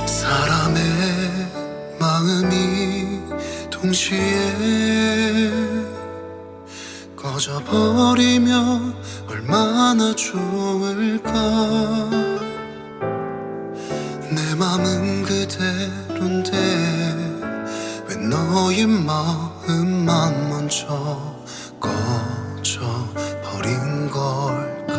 사람의 마음이 동시에 꺼져버리면 얼마나 좋을까. 내 맘은 그대로인데 왜 너의 마음만 먼저 꺼져버린 걸까.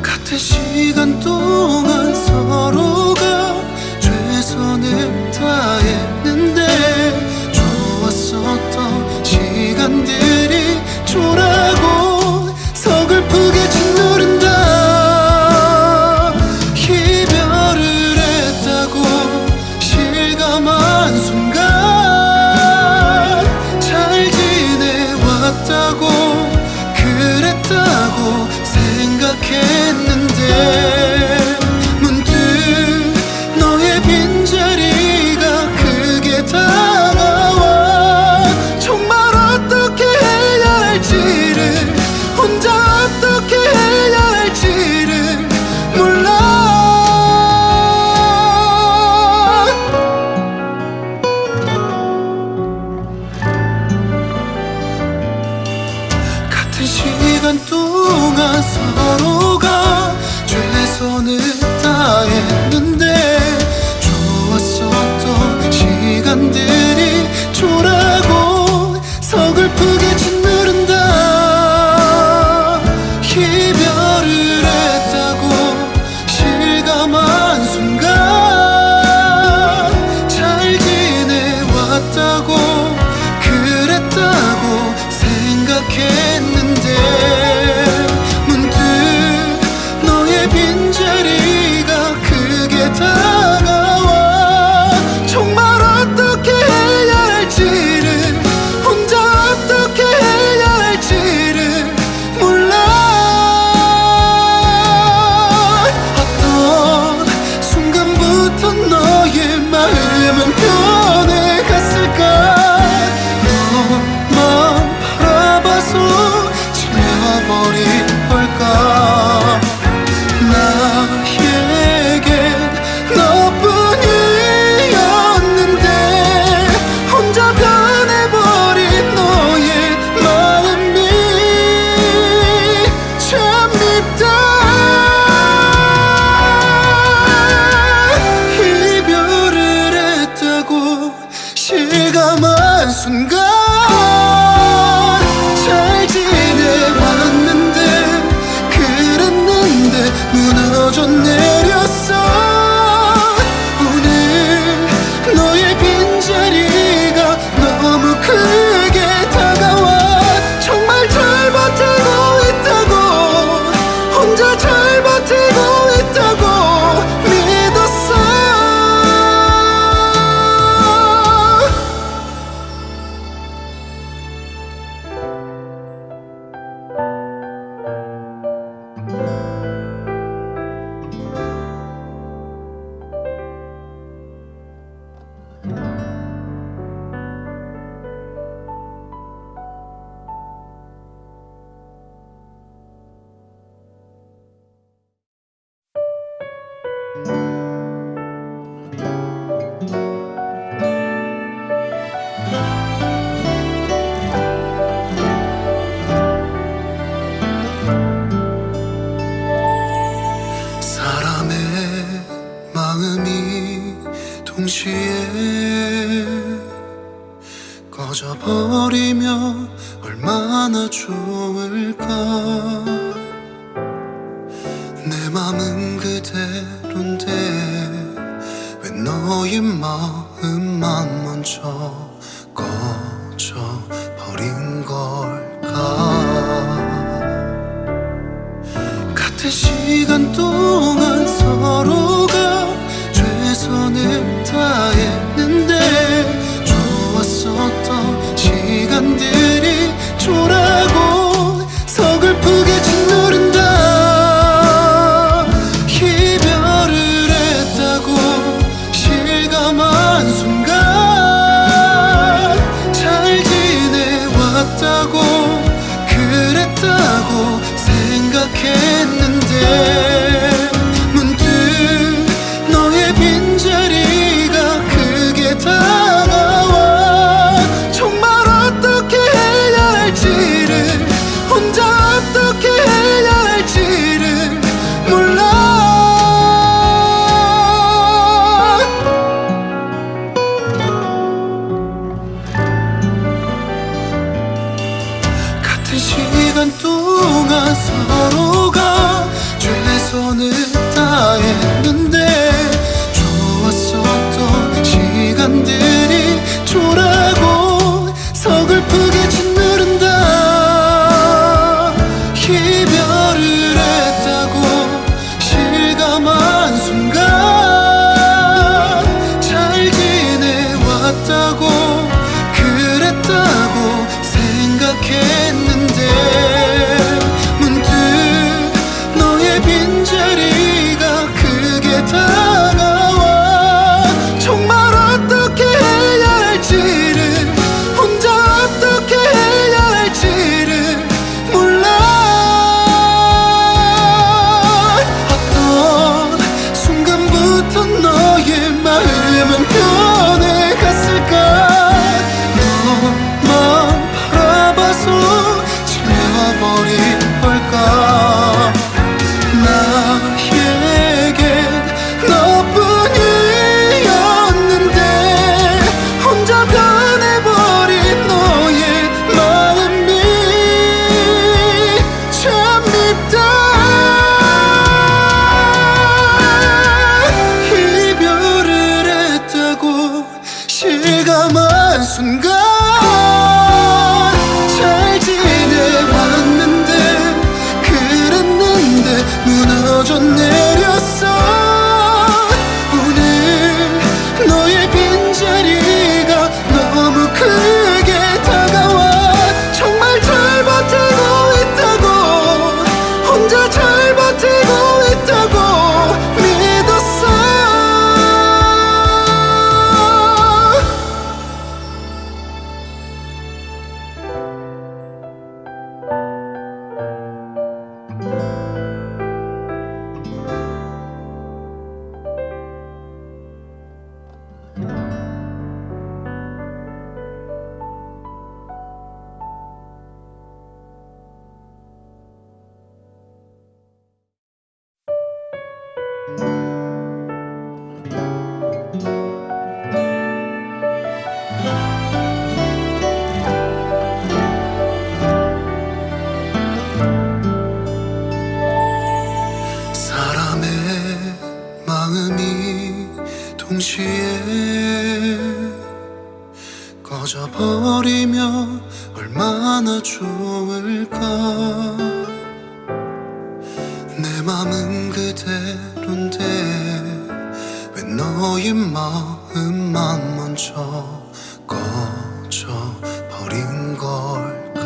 같은 시간 동안 서로가 최선을 다했는데 좋았었던 시간들이 초라고 서글프게 짓누른다. 이별을 했다고 실감한 순간 잘 지내왔다고 그랬다고 생각했는데 문득 너의 빈자리가 크게 다가와. 정말 어떻게 해야 할지를, 혼자 어떻게 해야 할지를 몰라. 같은 시간 동안 서로가 최선을 다했는데 좋았었던 시간들이 초라고 서글프게 짓누른다. 이별을 했다고 실감한 순간 잘 지내왔다고 그랬다고 생각했는데 문득 너의 빈자리가 크게 다가와. 정말 어떻게 해야 할지를, 혼자 어떻게 해야 할지를 몰라. 어떤 순간부터 너의 마음은 변해갔을까. 너만 바라봐서 질려버린 걸까. 나에겐 너뿐이었는데 혼자 변해버린 너의 마음이 참 밉다. 이별을 했다고 실감한 순간 잘 지내왔는데 그랬는데 무너져 내렸어. 오늘 너의 빈자리가 너무 크게 다가와. 정말 잘 버티고 있다고, 혼자 잘 버티고 있다고 믿었어. 사람의 마음이 동시에 꺼져버리면 얼마나 좋을까. 내 맘은 그대로인데 왜 너의 마음만 먼저 꺼져버린 걸까. 같은 시간 동안 서로가 최선을 다했는데 좋았었던 시간들이 초라고 서글프게 짓누른다. 이별을 했다고 했는데 좋았었던 시간들이 초라고 서글프게 짓누른다. 이별을 했다고 실감한 순간 잘 지내왔다고 그랬다고 생각했는데 문득 너의 빈자리가 크게 다가와 정말 어떻게 해야 할지를 혼자 어떻게 해야 할지를 몰라. 어떤 순간부터 너의 마음은 변해갔을까. 너만 바라봐서 질려버린 걸까. 나에겐 너뿐이었는데 혼자 변해버린 너의 마음이 참 밉다. 이별을 했다고 실감한 순간 잘 지내왔는데 그랬는데 무너져 내렸어. 오늘 너의 빈자리가 너무 크게 다가와 정말 잘 버티고 있다고 혼자 잘 버티고 있다고 믿었어. 사람의 마음이 동시에 꺼져버리면 얼마나 좋을까. 내 맘은 그대로인데 왜 너의 마음만 먼저 꺼져버린 걸까.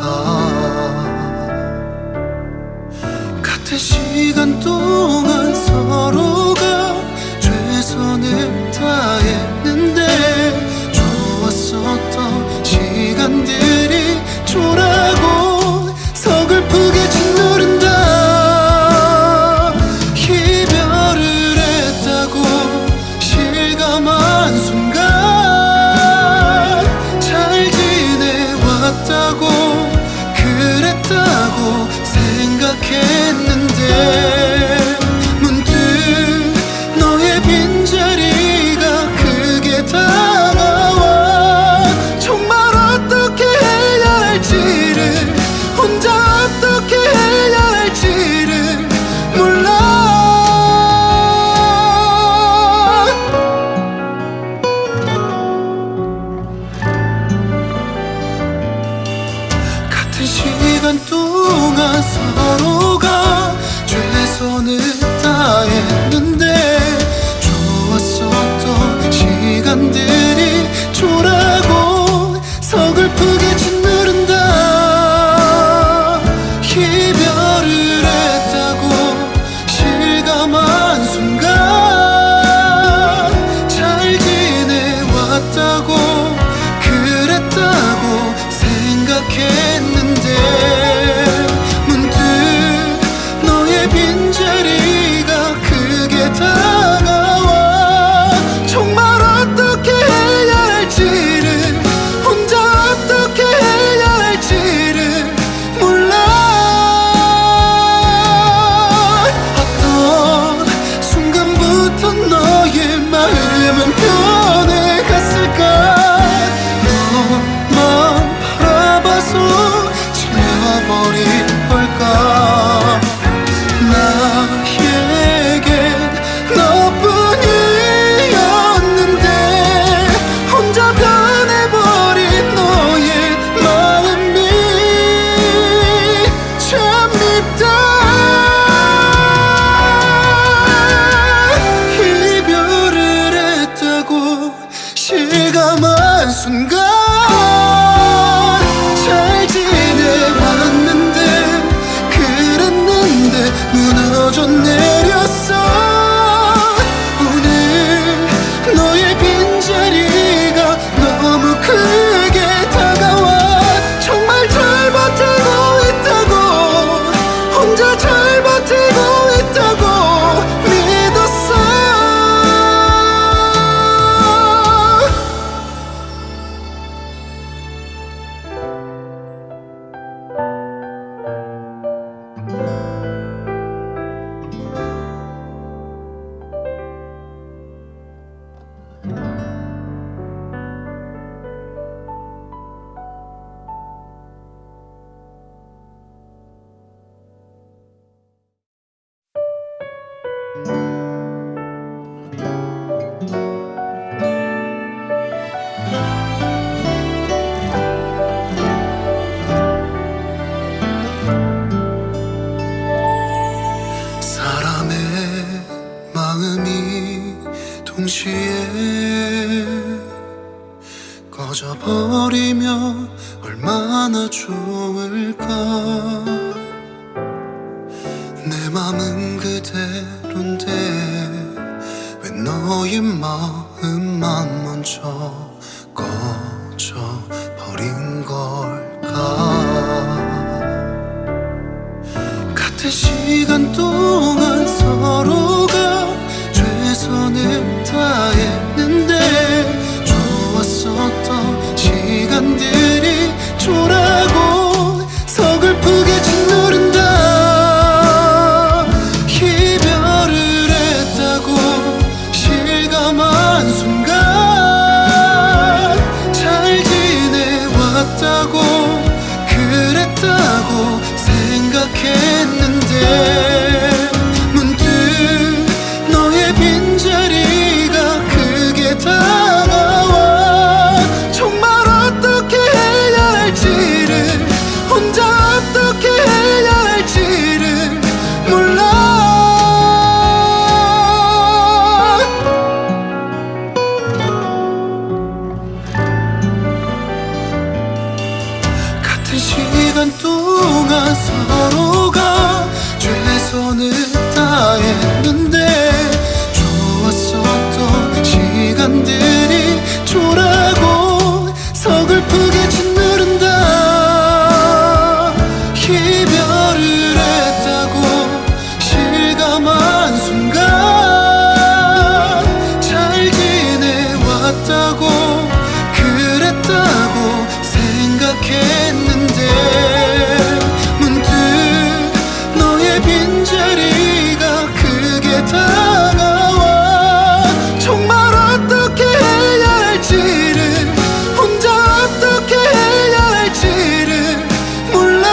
같은 시간 동안 서로가 최선을 다했는데 좋았었던 시간들이 초라고 서글프게 짓누른다. 이별을 했다고 실감한 순간 잘 지내왔다고 그랬다고 생각했는데 순간 잘 지내왔는데 그랬는데 무너져 내렸어. 오늘 너의 빈자리가 너무 크게 다가와. 정말 잘 버티고 있다고, 혼자 잘 버티고 있다고 믿었어. 사람의 마음이 동시에 꺼져버리면 얼마나 좋을까. 내 맘은 그대로인데 왜 너의 마음만 먼저 꺼져버린 걸까. 같은 시간 동안 서로가 최선을 다했는데 좋았었던 시간들이 초라고 서글프게 짓누른다. 이별을 했다고 실감한 순간 잘 지내왔다고 그랬다고 생각했는데 문득 너의 빈자리가 크게 다가와. 정말 어떻게 해야 할지를, 혼자 어떻게 해야 할지를 몰라. 같은 시간 동안 서로가 최선을 다했는데 좋았었던 시간들이 초라고 서글프게 짓누른다. 이별을 했다고 실감한 순간 잘 지내왔다고 그랬다고 생각했는데 문득 너의 빈자리가 크게 다가와. 정말 어떻게 해야 할지를, 혼자 어떻게 해야 할지를 몰라.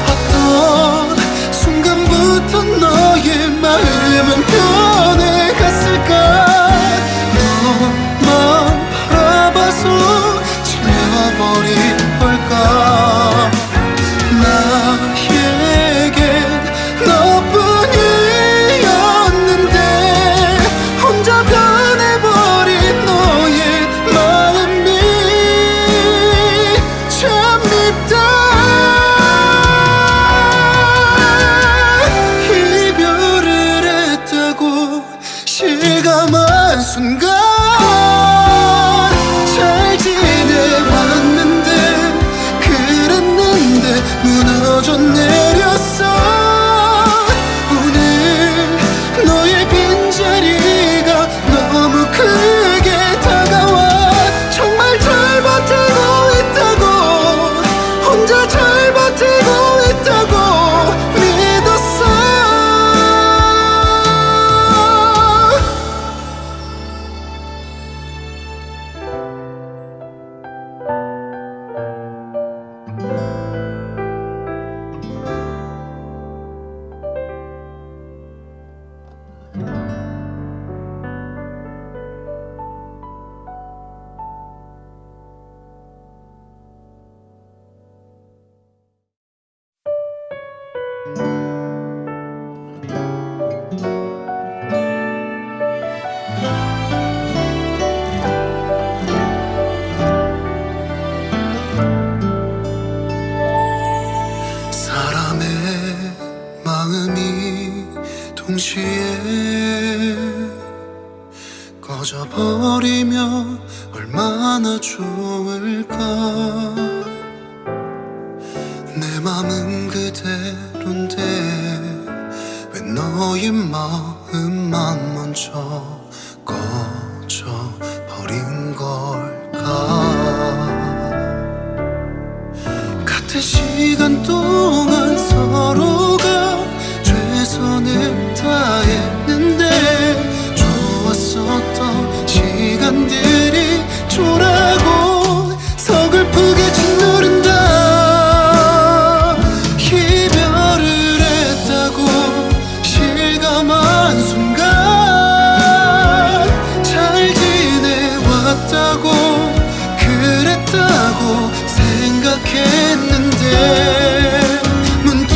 어떤 순간부터 너의 마음은 변해갔을까. 너만 바라봐서 질려버린 걸까. 나에겐 너뿐이었는데 혼자 변해버린 너의 마음이 참 밉다. 이별을 했다고 실감한 순간 잘 지내왔는데 그랬는데 무너져 내렸어. 오늘 너의 빈자리가 너무 크게 다가와. 정말 잘 버티고 있다고, 혼자 잘 버티고 있다고 믿었어. 마음이 동시에 꺼져버리면 얼마나 좋을까. 내 맘은 그대로인데 왜 너의 마음만 먼저 꺼져버린 걸까. 같은 시간 동안 서로가 최선을 다했는데 좋았었던 시간들이 초라고 서글프게 짓누른다. 이별을 했다고 실감한 순간 잘 지내왔다고 그랬다고 생각했는데 문득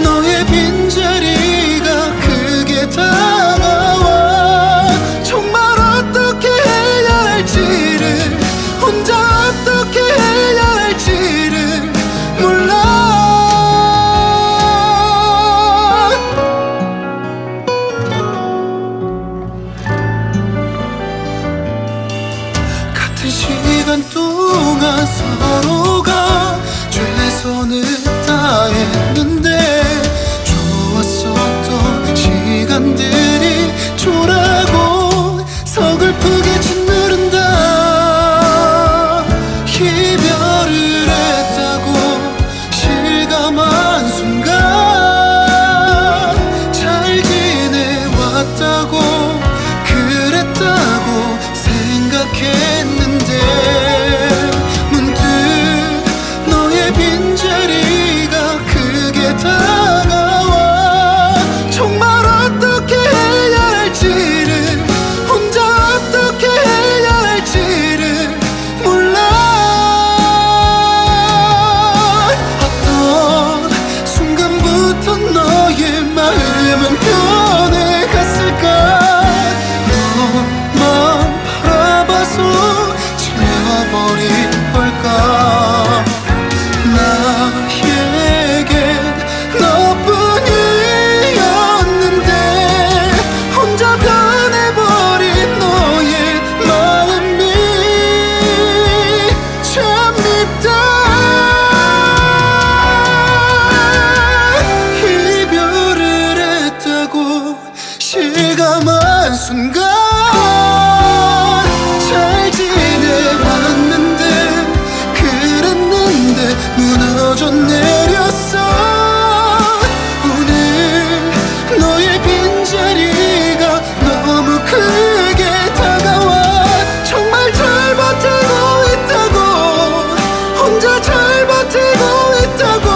너의 빈자리가 크게 다가와. 정말 어떻게 해야 할지를, 혼자 어떻게 해야 할지를 몰라. 같은 시간 동안 서로가 최선을 다했는데 좋았었던 시간들이 초라고 서글프게 짓누른다. 이별을 했다고 실감한 순간 잘 지내왔다고 그랬다고 생각했는데 문득 너의 빈자리가 크게 다가와. 정말 어떻게 해야 할지를, 혼자 어떻게 해야 할지를 몰라. 어떤 순간부터 너의 마음은 변해갔을까. 너만 바라봐서 질려버린 걸까. 나에겐 너뿐이었는데 혼자 변해버린 너의 마음이 참 밉다. 이별을 했다고 실감한 순간 잘 지내왔는데 그랬는데 무너져 내렸어. 오늘 너의 빈자리가 너무 크게 다가와. 정말 잘 버티고 있다고, 혼자 잘 버티고 있다고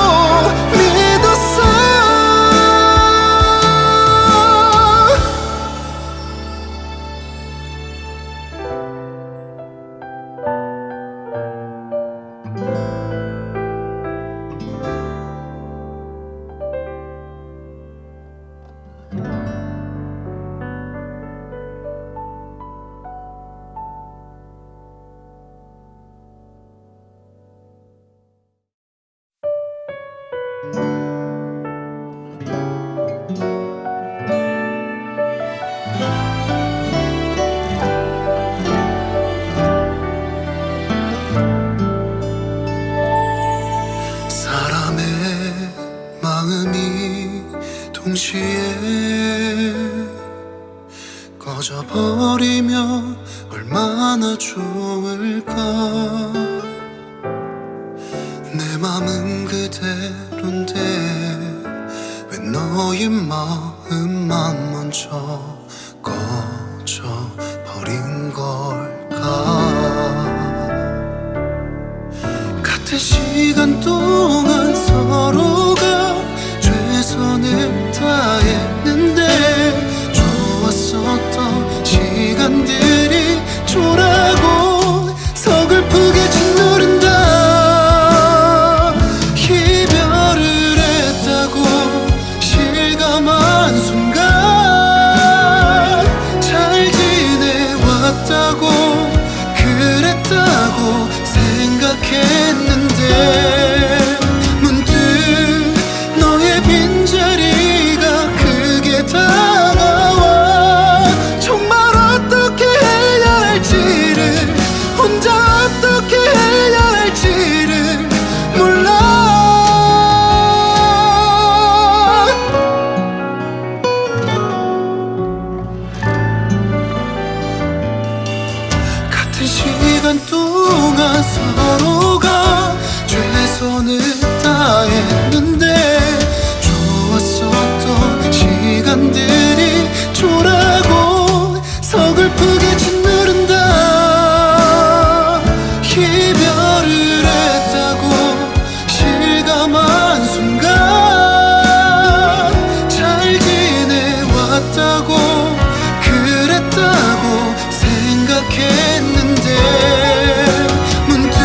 믿었어. 사람의 마음이 동시에 꺼져버리면 얼마나 좋을까. 내 맘은 그대로인데 왜 너의 마음만 먼저 꺼져버린 걸까. 같은 시간 동안 서로가 최선을 다했는데 좋았었던 시간들이 초라고 서글프게 짓누른다. 이별을 했다고 실감한 순간 잘 지내왔다고 그랬다고 생각했는데 왔다고 그랬다고 생각했는데 문득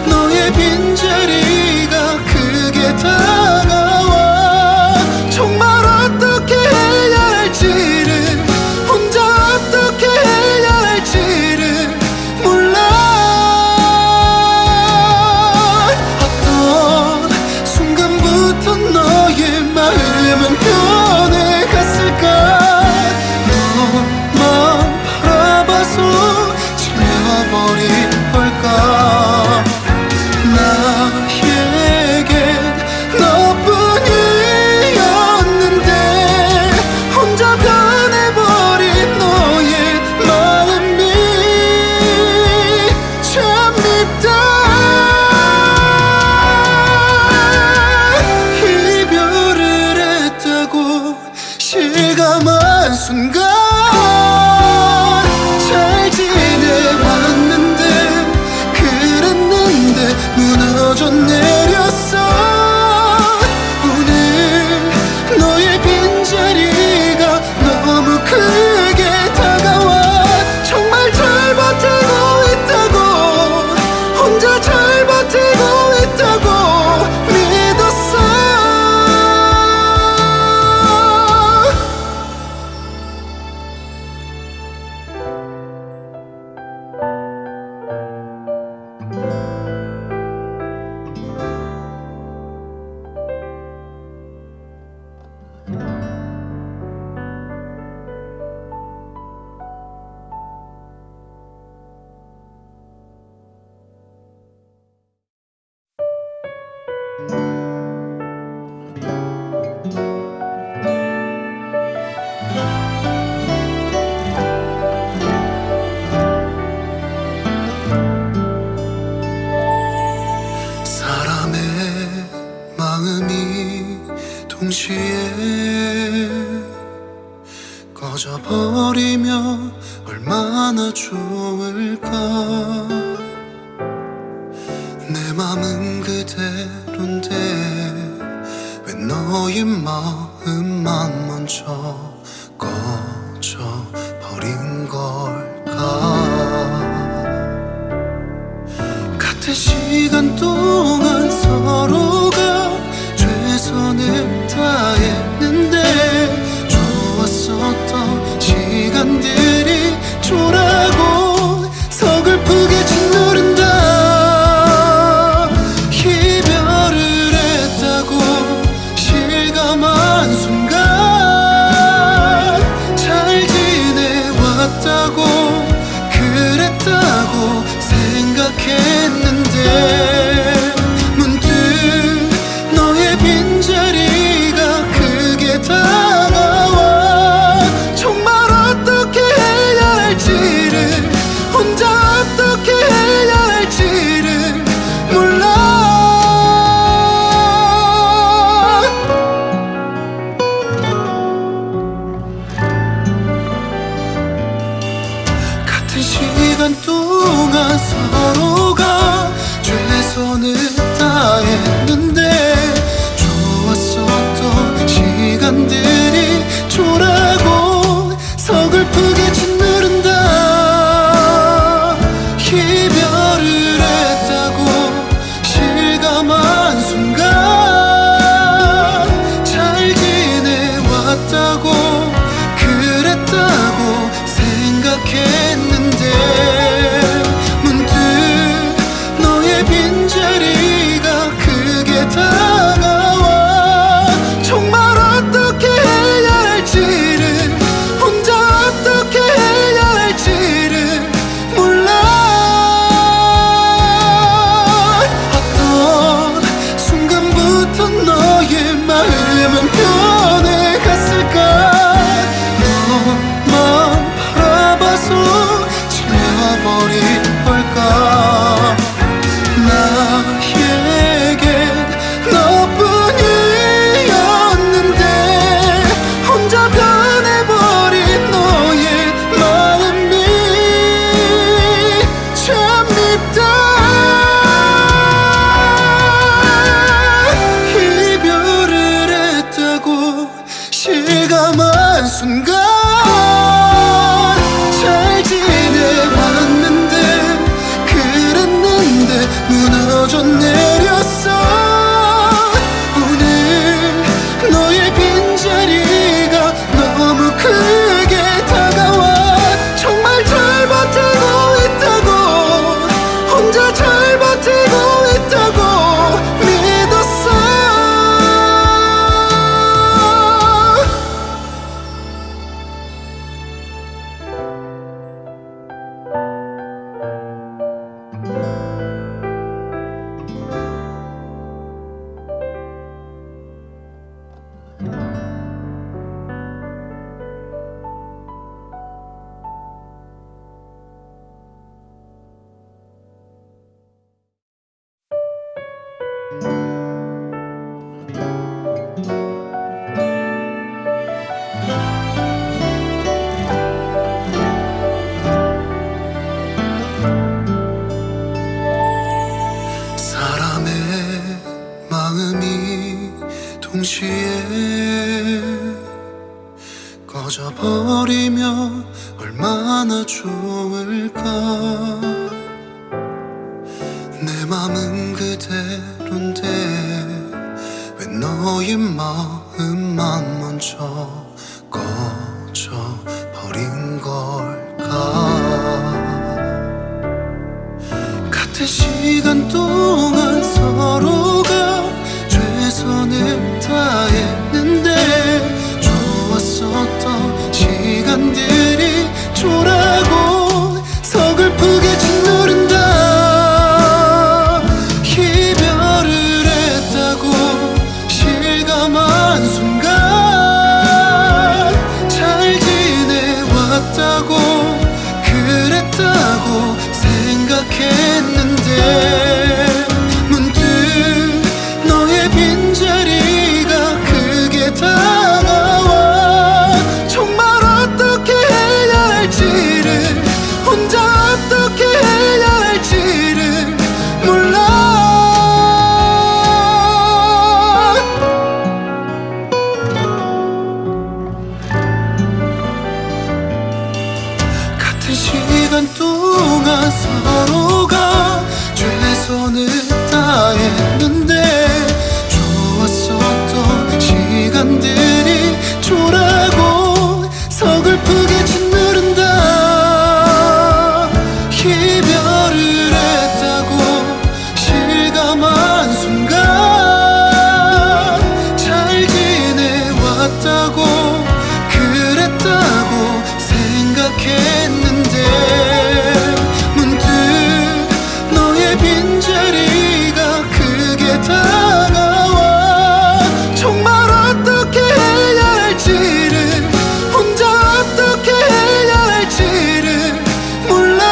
너의 빈자리가 크게 다가와 정말 어떻게 해야 할지를 혼자 어떻게 해야 할지를 몰라. 어떤 순간부터 너의 마음은 변해갔을까. 너만 바라봐서 질려버린 걸까. 나에겐 너뿐이었는데 혼자 변해버린 너의 마음이 참 밉다. 이별을 했다고 실감한 순간 잘 지내왔는데 그랬는데 무너져 내렸어. 오늘 너의 빈자리가 너무 크게 다가와 정말 잘 버티고 있다고 혼자 잘 버티고 있다고 믿었어. 사람의 마음이 동시에 꺼져버리면 얼마나 좋을까. 내 맘은 그대로인데 왜 너의 마음만 먼저 꺼져버린 걸까. 같은 시간 동안 서로가 최선을 다했는데 좋았었던 시간들이 초라고 서글프게 짓누른다. 이별을 했다고 실감한 순간 잘 지내왔다고 그랬다고 생각했는데 문득 너의 빈자리가 크게 다가와 정말 어떻게 해야 할지를 혼자 어떻게 해야 할지를 몰라. 같은 시간 동안 서로가 최선을 다했는데 좋았었던 시간들이 초라고 서글프게 짓누른다. 이별을 했다고 실감한 순간 잘 지내왔다고 그랬다고 생각했는데 문득 너의 빈자리가 크게 다가와 정말 어떻게 해야 할지를 혼자 어떻게 해야 할지를 몰라. 어떤 순간부터 너의 마음은 변해갔을까. 실감한 순간 잘 지내왔는데 그랬는데 무너져 내렸어. 오늘 너의 빈자리가 너무 크게 다가와. 정말 잘 버티고 있다고, 혼자 잘 버티고 있다고 믿었어. 사람의 마음이 동시에 꺼져버리면 얼마나 좋을까. 내 맘은 그대로인데 왜 너의 마음만 먼저 꺼져버린 걸까. 같은 시간 동안 서로가 최선을 다했는데 좋았었던 시간들이 초라하고 서글프게 짓누른다. 이별을 했다고 실감한 순간 잘 지내왔다고 그랬다고 생각했는데 문득 너의 빈자리가 크게 다가와. 정말 어떻게 해야 할지를, 혼자 어떻게 해야 할지를 몰라. 같은 시간 동안 서로가 최선을 다했는데 좋았었던 시간들이 초라하고 서글프게 짓누른다. 이별을 했다고 실감한 순간 잘 지내왔다고 그랬다고 생각했는데 문득 너의 빈자리가 크게 다가와. 정말 어떻게 해야 할지를, 혼자 어떻게 해야 할지를 몰라.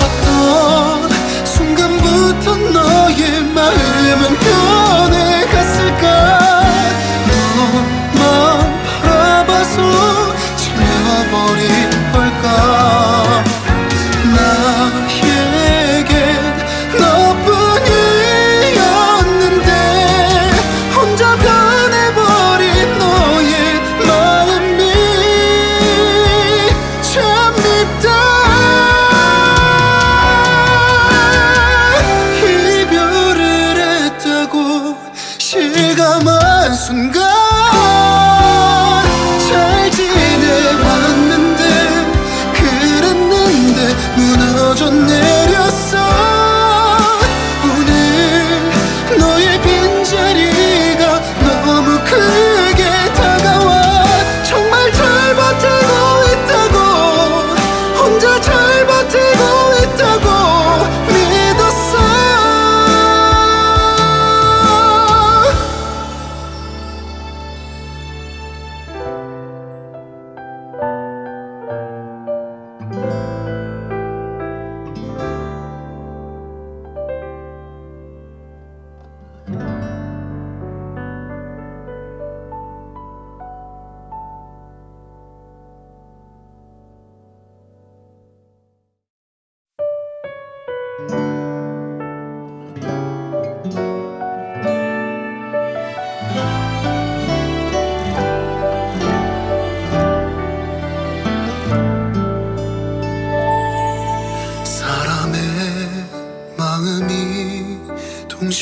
어떤 순간부터 너의 마음은 변해갔을까. 너만 바라봐서 질려버린 걸까. 나에겐 너뿐이었는데 혼자 변해버린 너의 마음이 참 밉다. 이별을 했다고 실감한 순간 잘 지내왔는데 그랬는데 무너져 내렸어. 오늘 너의 빈자리가 너무 크게 다가와. 정말 잘 버티고 있다고, 혼자 잘 버티고 있다고 믿었어.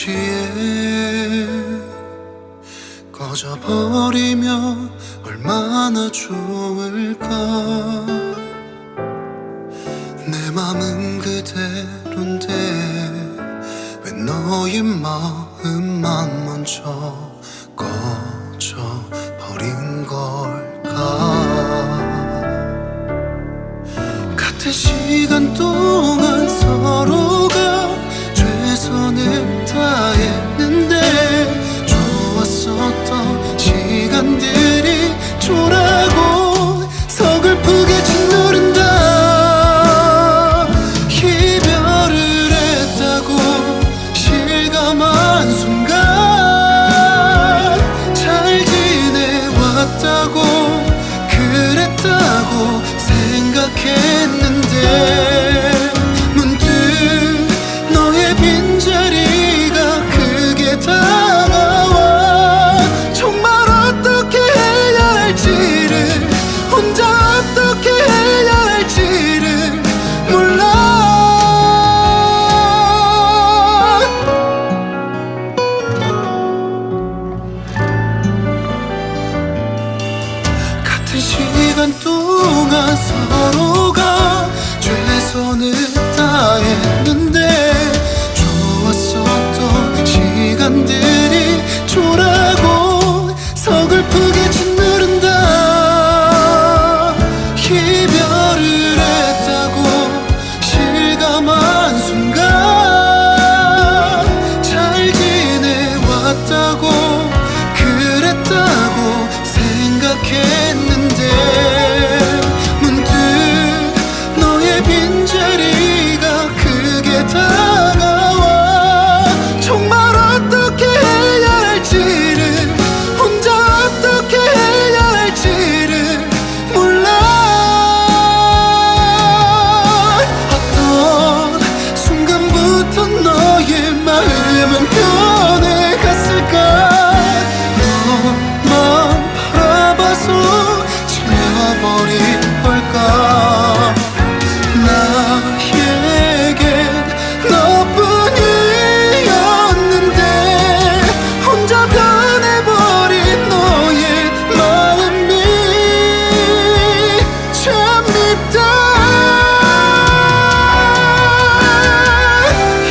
동시에 꺼져버리면 얼마나 좋을까. 내 맘은 그대로인데 왜 너의 마음만 먼저 꺼져버린 걸까. 같은 시간 동안 서로가 최선을 다했는데 좋았었던 시간들이 초라고 서글프게 짓누른다. 이별을 했다고 실감한 순간 잘 지내왔다고 그랬다고 생각했는데 문득 너의 빈자리가 크게 다가와 정말 어떻게 해야 할지를 혼자 어떻게 해야 할지를 몰라. 같은 시간 동안 서로가 최선을 다했는데 좋았었던 시간들이 초라고 서글프게 짓누른다. 이별을 했다고 실감한 순간 잘 지내왔다고 그랬다고 생각했는데 문득 너의 빈자리가 크게 다가와 정말 어떻게 해야 할지를 혼자 어떻게 해야 할지를 몰라. 어떤 순간부터 너의 마음은 변해갔을까. 너만 바라봐서 질려버린 걸까. 나에겐 너뿐이었는데 혼자 변해버린 너의 마음이 참 밉다.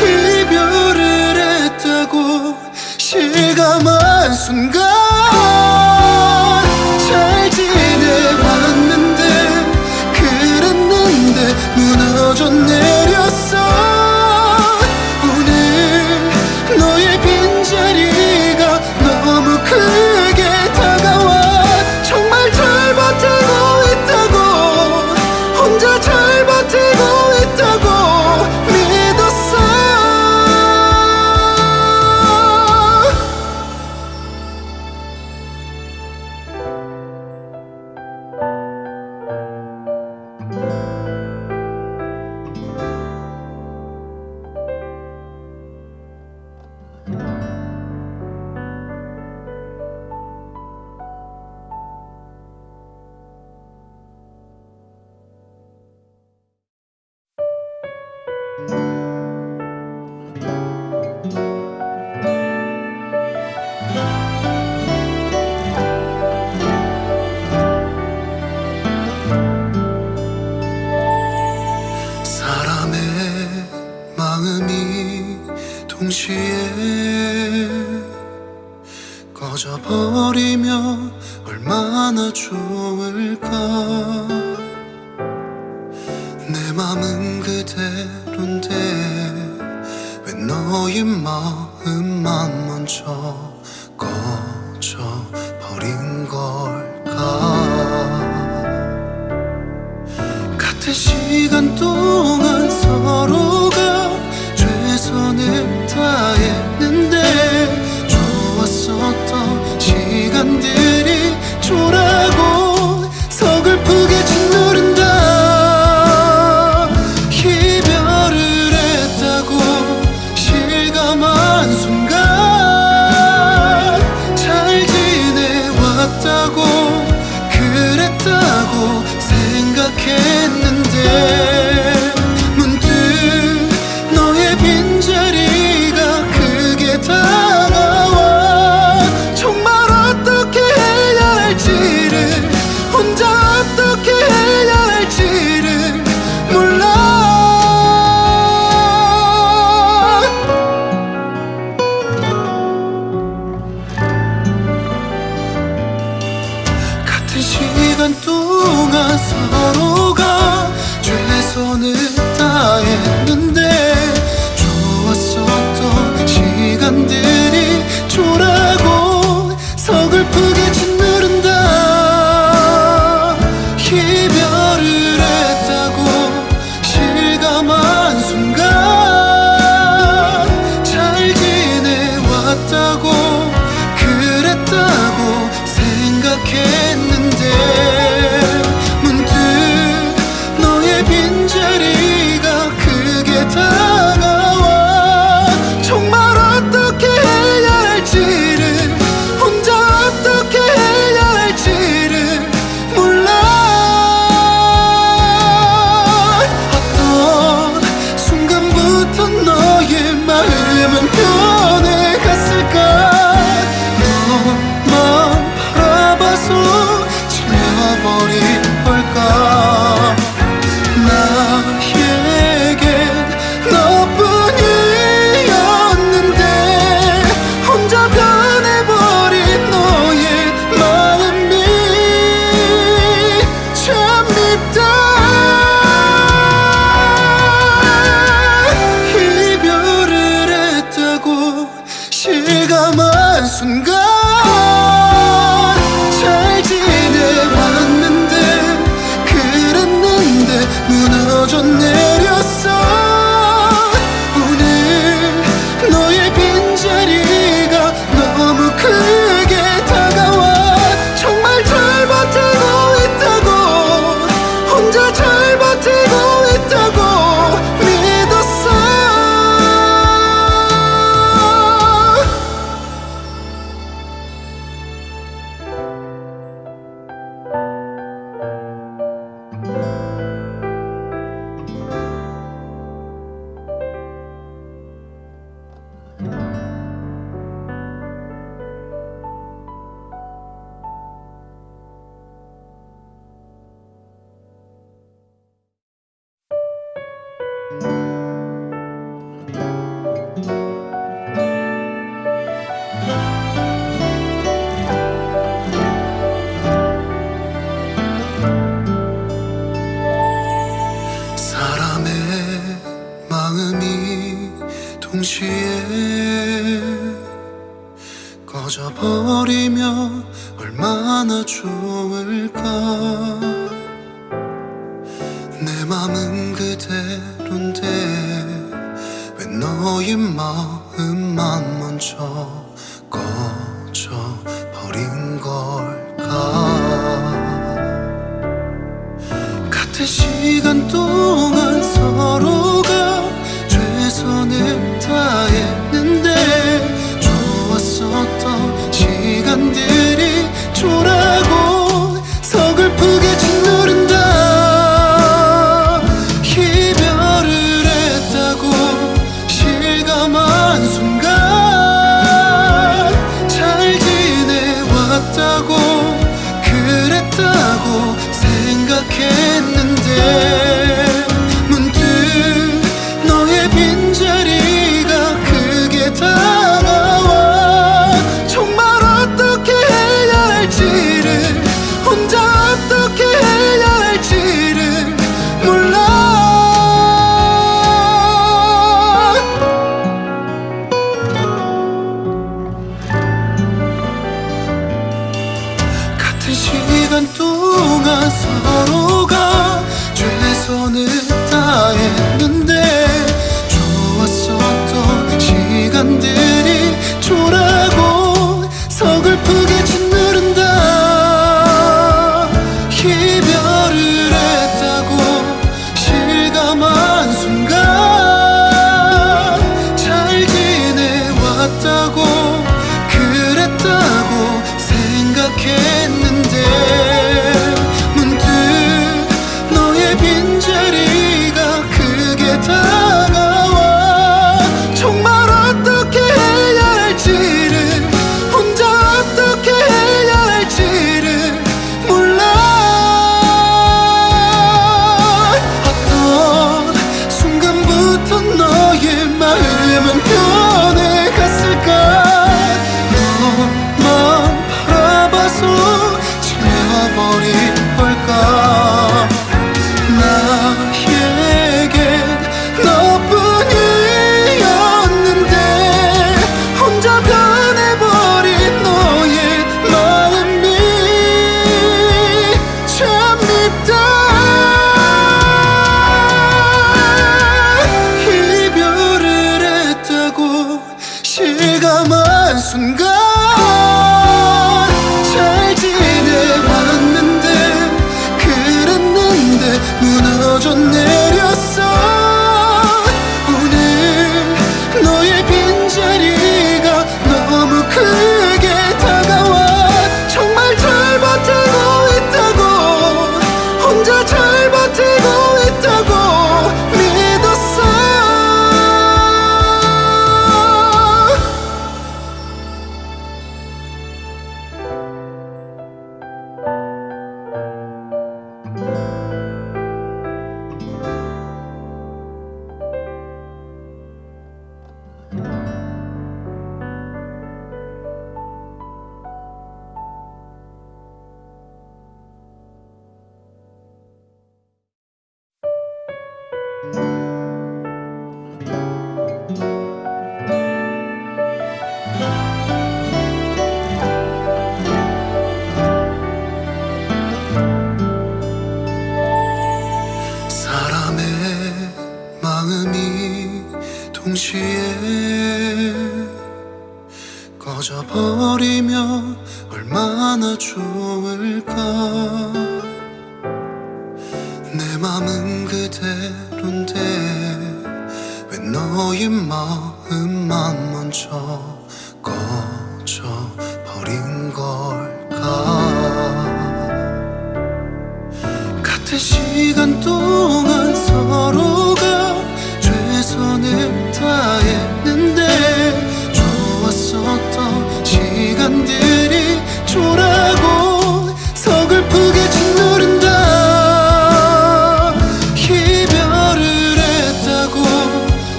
이별을 했다고 실감한 순간 잘 지내왔는데 그랬는데 무너져 내렸어. 오늘 너의 빈자리가 너무 크게 다가와 정말 잘 버티고 있다고 혼자 잘 버티고 있다고 믿었어. 사람의 마음이 동시에 꺼져버리면 얼마나 좋을까. 내 맘은 그대로인데 왜 너의 마음만 먼저 꺼져버린 걸까. 같은 시간 동안 서로가 최선을 다했는데 좋았었던 시간들이 초라고 서글프게 짓누른다. 이별을 했다고 실감한 순간 잘 지내왔다고 그랬다고 생각했는데 문득 너의 빈자리가 크게 시간 동안 서로가 최선을 다했는데 좋았었던 시간들이 초라고 서글프게 짓누른다. 이별을 했다고 실감한 순간 잘 지내왔다고 그랬다고 생각했는데 문득 너의 빈자리가 크게 다가와 정말 어떻게 해야 할지를 혼자 어떻게 해야 할지를 몰라. 어떤 순간부터 너의 마음은 변해갔을까. 너만 바라봐서 질려버린 걸까. 나에겐 너뿐이었는데 혼자 변해버린 너의 마음이 참 밉다. 이별을 했다고 실감한 순간 잘 지내왔는데 그랬는데 무너져 내렸어. 오늘 너의 빈자리가 너무 크게 다가와 정말 잘 버티고 있다고 혼자 잘 버티고 있다고 믿었어. 사람의 마음이 동시에 꺼져버리면 얼마나 좋을까. 내 맘은 그대로인데 왜 너의 마음만 먼저 꺼져버린 걸까. 같은 시간 동안 서로가 최선을 다했는데 좋았었던 시간들이 초라고 서글프게 짓누른다. 이별을 했다고 실감한 순간 잘 지내왔다고 그랬다고 생각했는데 문득 너의 빈자리가 크게 다가와 정말 어떻게 해야 할지를 혼자 어떻게 해야 할지를 몰라. 같은 시간 동안 서로가 최선을 다했는데 좋았었던 시간들이 초라고 서글프게 짓누른다. 이별을 했다고 실감한 순간 잘 지내왔다고 그랬다고 생각했는데 문득 너의 빈자리가 크게 다가와 정말 어떻게 해야 할지를 혼자 어떻게 해야 할지를 몰라. 어떤 순간부터 너의 마음은 변해갔을까. 너만 바라봐서 질려버린 사람의 마음이 동시에 꺼져버리면 얼마나 좋을까. 내 맘은 그대로인데 왜 너의 마음만 먼저 꺼져버린 걸까. 같은 시간 동안 서로가 최선을 다했는데 좋았었던 시간들이 초라하고 서글프게 짓누른다. 이별을 했다고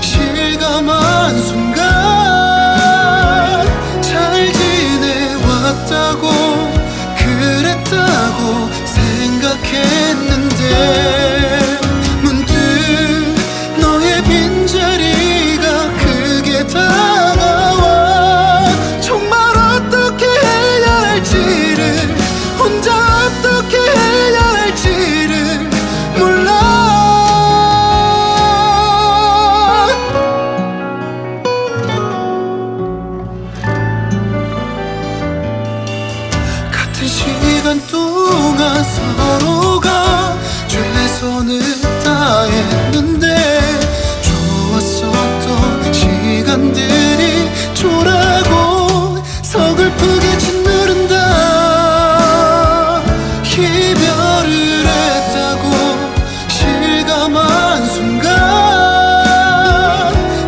실감한 순간 잘 지내왔다고 그랬다고 생각했는데 문득 너의 빈자리가 크게 다가와. 정말 어떻게 해야 할지를 혼자 어떻게 해야 할지를 몰라. 같은 시간 동안 서로가 최선을 다했는데 좋았었던 시간들이 초라하고 서글프게 짓누른다. 이별을 했다고 실감한 순간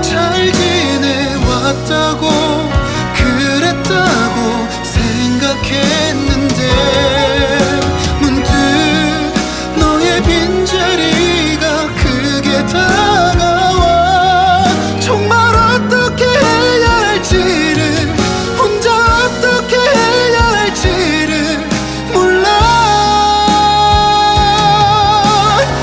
잘 지내왔다고 그랬다고 생각했는데 문득 너의 빈자리가 크게 다가와. 정말 어떻게 해야 할지를 혼자 어떻게 해야 할지를 몰라.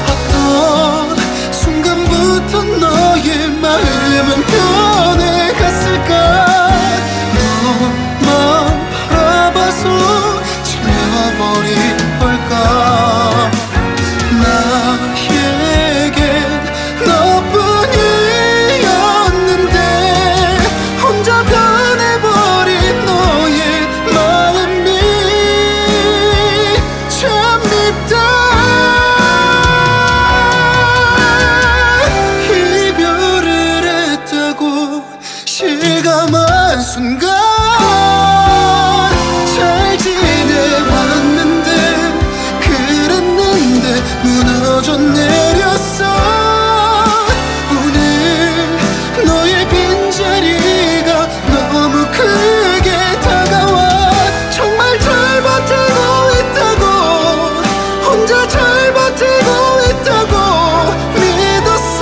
어떤 순간부터 너의 마음은 변해갔을까. 너만 바라봐서 질려버린 걸까. 나에겐 너뿐이었는데 혼자 변해버린 너의 마음이 참 밉다. 이별을 했다고 실감한 순간 잘 지내왔는데 그랬는데 무너져 내렸어. 오늘 너의 빈자리가 너무 크게 다가와. 정말 잘 버티고 있다고 혼자 잘 버티고 있다고 믿었어.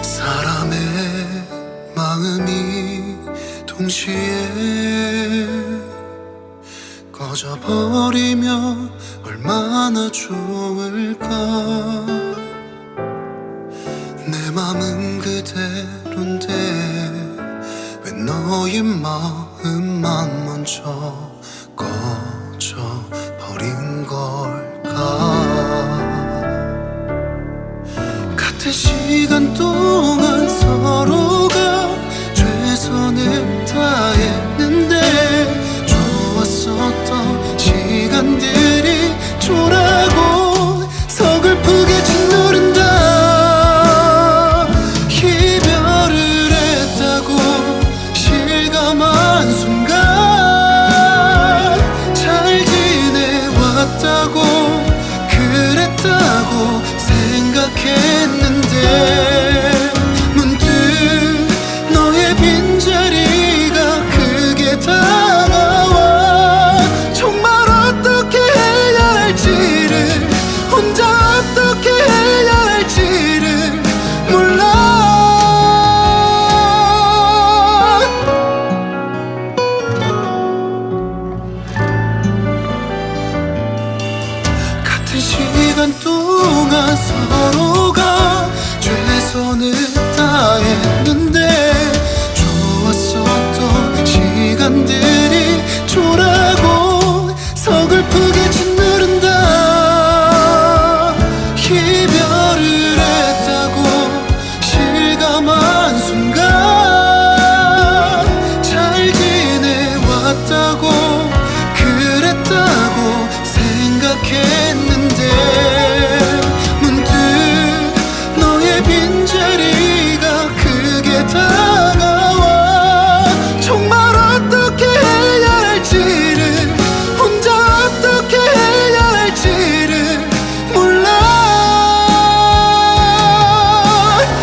사람의 마음이 동시에 꺼져버리면 얼마나 좋을까. 내 맘은 그대로인데 왜 너의 마음만 먼저 꺼져버린 걸까. 같은 시간 동안 서로가 최선을 다했는데 좋았었던 시간들이 초라하고 서글프게 짓누른다. 이별을 했다고 같은 시간 동안 서로가 최선을 다했는데 좋았었던 시간들이 초라고 서글프게 짓누른다. 이별을 했다고 실감한 순간 잘 지내왔다고 그랬다고 생각했는데 문득 너의 빈자리가 크게 다가와 정말 어떻게 해야 할지를 혼자 어떻게 해야 할지를 몰라.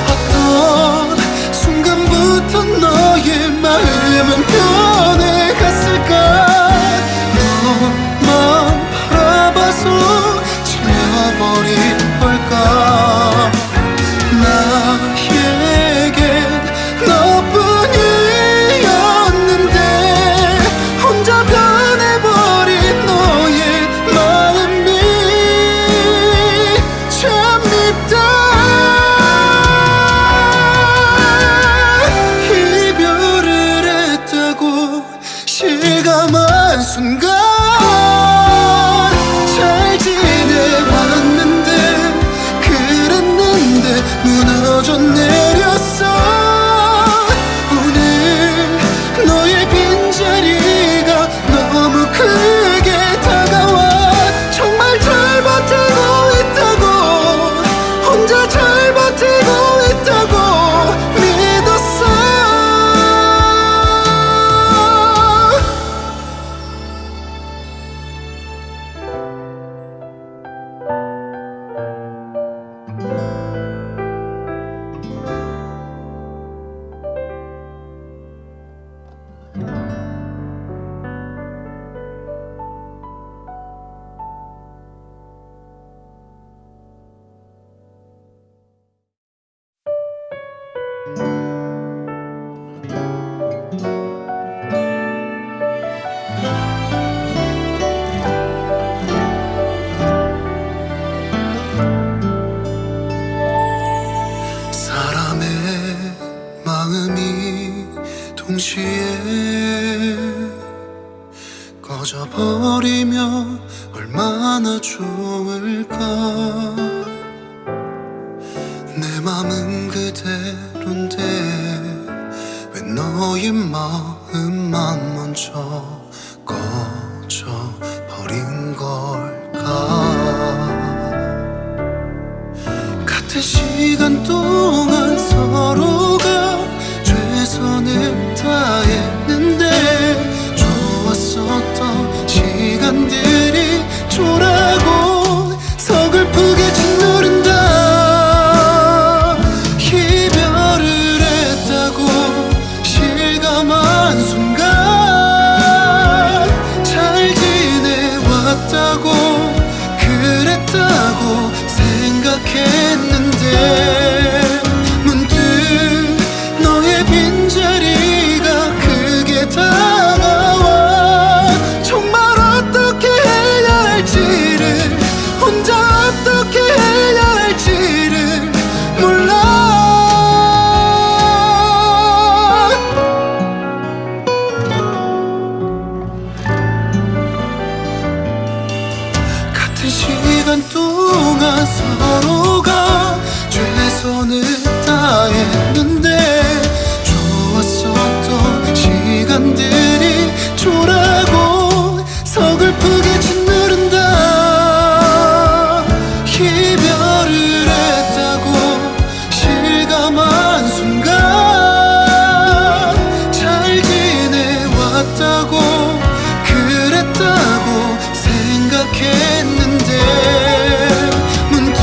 어떤 순간부터 너의 마음은 변해갔을까. 너만 바라봐서 질려버린 걸까. 나에겐 너뿐이었는데 혼자 변해버린 너의 마음이 참 밉다. 이별을 했다고 실감한 순간 잘 지내왔는데 그랬는데 무너져 내렸어. 오늘 너의 빈자리가 너무 크게 다가와 정말 잘 버티고 있다고 혼자 잘 버티고 있다고 믿었어. 사람의 마음이 동시에 꺼져버리면 얼마나 좋을까. 내 맘은 그대로인데 왜 너의 마음만 먼저 꺼져버린 걸까. 같은 시간 동안 서로가 최선을 다했는데 좋았었던 시간들이 초라고 서글프게 짓누른다. 이별을 했다고 실감한 순간 잘 지내왔다고 그랬다고 생각했는데 문득 너의 빈자리가 크게 다가와 정말 어떻게 해야 할지를 혼자 어떻게 해야 할지를 몰라. 같은 시간 동안 서로가 최선을 다했는데 좋았었던 시간들이 초라고 서글프게 짓누른다. 이별을 했다고 실감한 순간 잘 지내왔다고 그랬다고 생각했는데 문득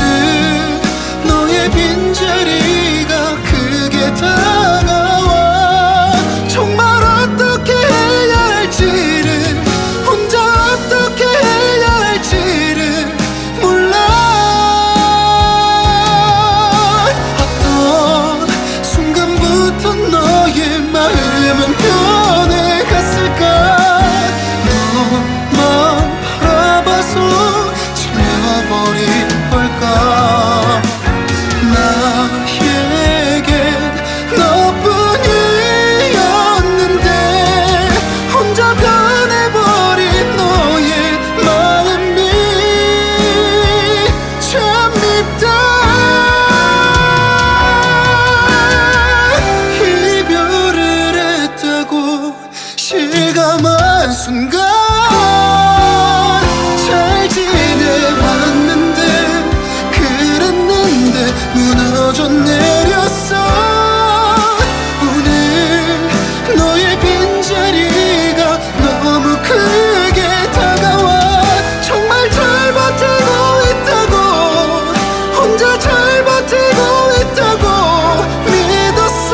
무너져 내렸어. 오늘 너의 빈자리가 너무 크게 다가와. 정말 잘 버티고 있다고, 혼자 잘 버티고 있다고 믿었어.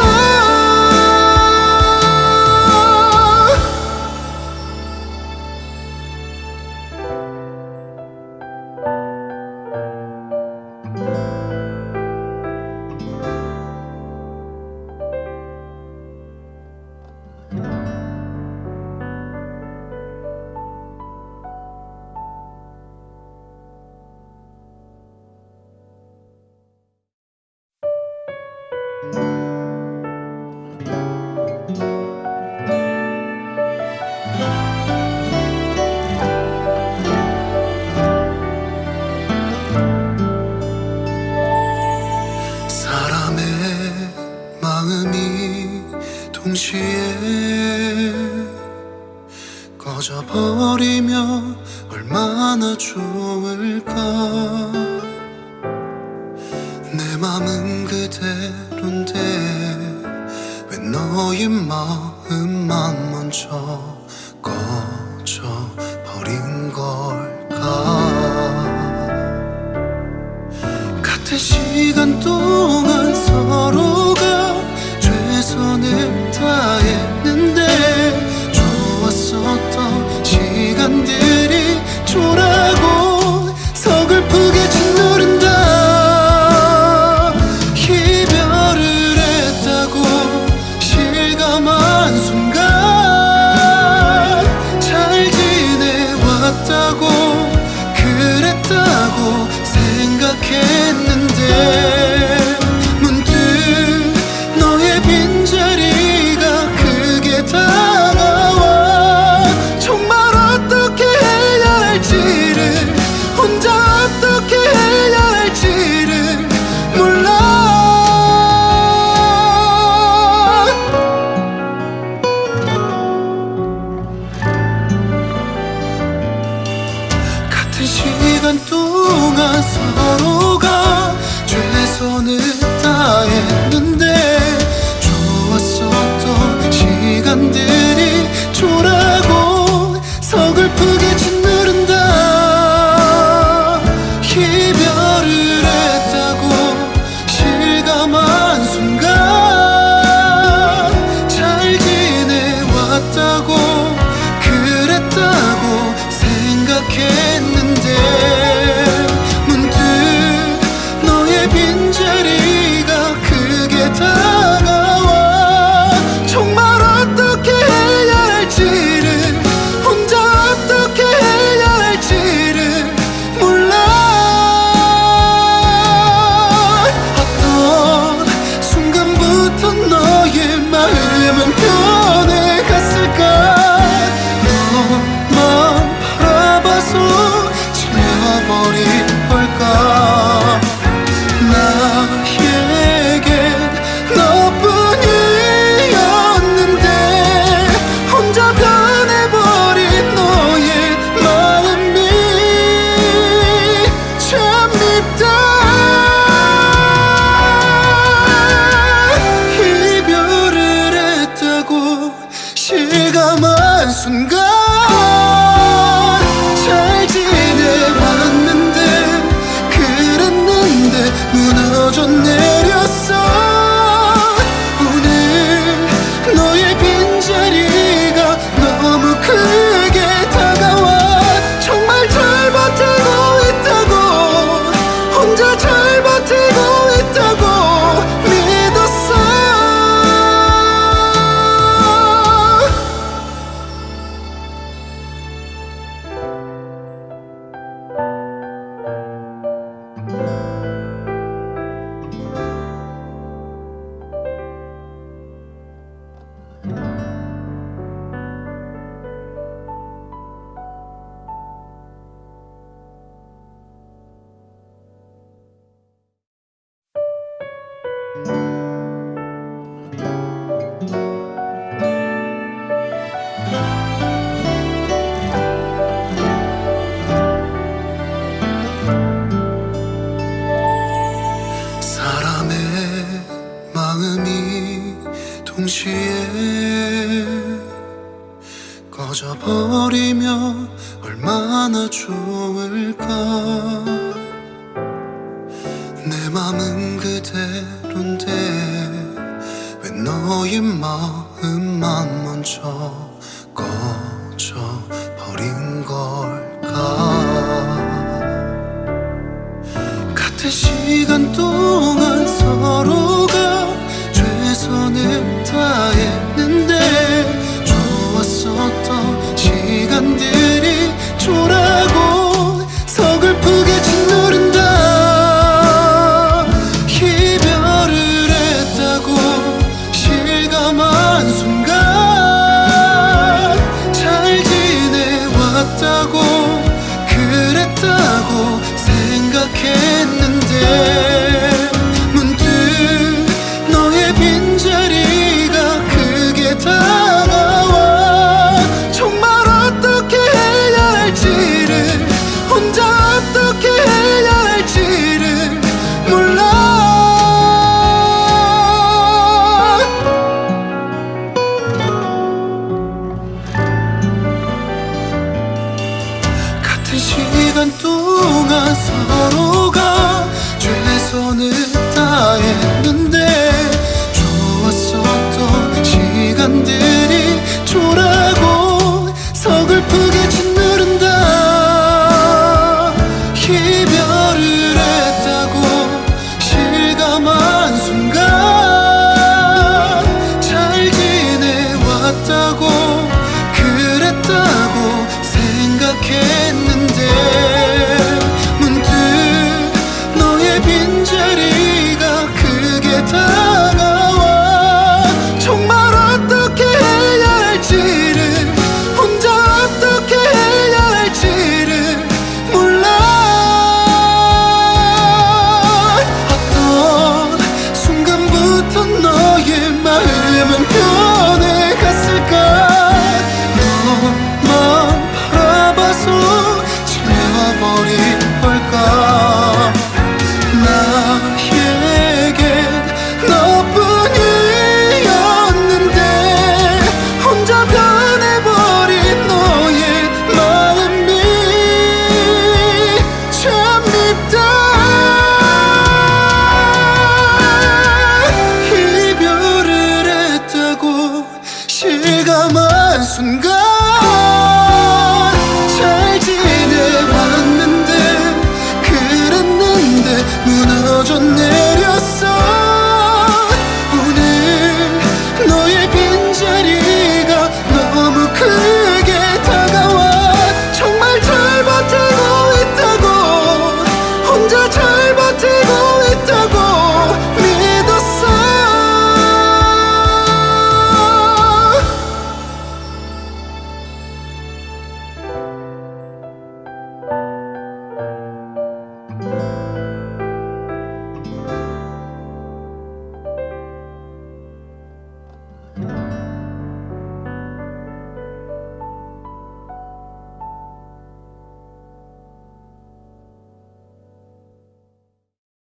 사람의 마음이 동시에 꺼져버리면 얼마나 좋을까. 내 맘은 그대로인데 왜 너의 마음만 먼저 꺼져버린 걸까. 같은 시간 동안 서로가 최선을 다했는데 좋았었던 시간들이 초라하고 서글프게 짓누른다. 이별을 했다고 실감한 순간 잘 지내왔다고 그랬다고 생각했는데 문득 너의 빈자리가 크게 다가와. 정말 어떻게 해야 할지를, 혼자 어떻게 해야 할지를 몰라. 같은 시간 동안 서로가 최선을 다했는데 좋았었던 시간들이 초라하고 서글프게 짓누른다. 이별을 했다고 실감한 순간 잘 지내왔다고 그랬다고 생각했는데 문득 너의 빈자리가 크게 다가와. 정말 어떻게 해야 할지를, 혼자 어떻게 해야 할지를 몰라. 어떤 순간부터 너의 마음은 변해갔을까. 너만 바라봐서 질려버린 걸까. 나에겐 너뿐이었는데 혼자 변해버린 너의 마음이 참 밉다. 이별을 했다고 실감한 순간 잘 지내왔는데 그랬는데 무너져 내렸어. 오늘 너의 빈자리가 너무 크게 다가와. 정말 잘 버티고 있다고, 혼자 잘 버티고 있다고 믿었어. 동시에 꺼져버리면 얼마나 좋을까. 내 맘은 그대로인데 왜 너의 마음만 먼저 꺼져버린 걸까. 같은 시간 동안 서로가 최선을 다했는데 좋았었던 시간들이 초라하고 서글프게 짓누른다. 이별을 했다고 실감한 순간 잘 지내왔다고 그랬다고 생각했는데 문득 너의 빈자리가 크게 다가와. 정말 어떻게 해야 할지를, 혼자 어떻게 해야 할지를 몰라. 같은 시간 동안 서로가 최선을 다했는데 좋았었던 시간들이 초라하고 서글프게 짓누른다. 이별을 했다고 실감한 순간 잘 지내왔다고 그랬다고 생각했는데 문득 너의 빈자리가 크게 다가와. 정말 어떻게 해야 할지를, 혼자 어떻게 해야 할지를 몰라. 어떤 순간부터 너의 마음은 변해갔을까. 너만 바라봐서 질려버린 걸까. 나에겐 너뿐이었는데 혼자 변해버린 너의 마음이 참 밉다. 이별을 했다고 실감한 순간 잘 지내왔는데 그랬는데 무너졌네.